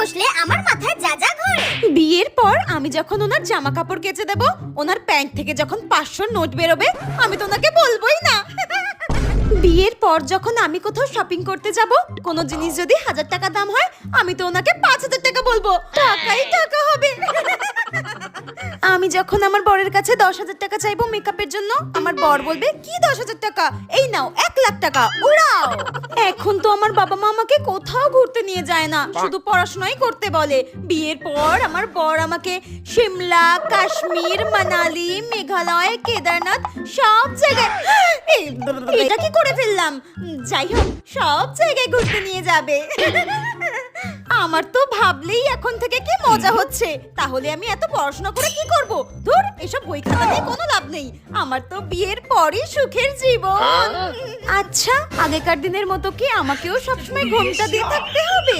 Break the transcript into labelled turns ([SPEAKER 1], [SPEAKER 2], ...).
[SPEAKER 1] বসলে আমার মাথায় যা যা ঘোরে।
[SPEAKER 2] বিয়ের পর আমি যখন ওনার জামা কাপড় কেচে দেব, ওনার প্যান্ট থেকে যখন 500 নোট বেরোবে, আমি তো ওনাকে বলবোই না। বিয়ের পর যখন আমি কোথাও শপিং করতে যাব, কোনো জিনিস যদি 1000 টাকা দাম হয়, আমি তো ওনাকে 5000 টাকা বলবো। টাকাই টাকা হবে। আমি যখন আমার বরের কাছে 10,000 টাকা চাইবো মেকআপের জন্য, আমার বর বলবে কি 10,000 টাকা, এই নাও 1,00,000 টাকা উড়াও। এখন তো আমার বাবা মা আমাকে কোথাও ঘুরতে নিয়ে যায় না, শুধু পড়াশোনাই করতে বলে। বিয়ের পর আমার বর আমাকে সিমলা, কাশ্মীর, মানালি, মেঘালয়, কেদারনাথ সব জায়গায়, এটা কি করে ফেললাম, যাই হোক সব জায়গায় ঘুরতে নিয়ে যাবে। আমার তো ভাবলেই এখন থেকে কি মজা হচ্ছে। তাহলে আমি এত পড়াশোনা করে কি করব? ধুর, এসব বই খাতা নিয়ে কোনো লাভ নেই। আমার তো বিয়ের পরই সুখের জীবন। আচ্ছা, আগেকার দিনের মতো কি আমাকেও সবসময় ঘোমটা দিয়ে থাকতে হবে?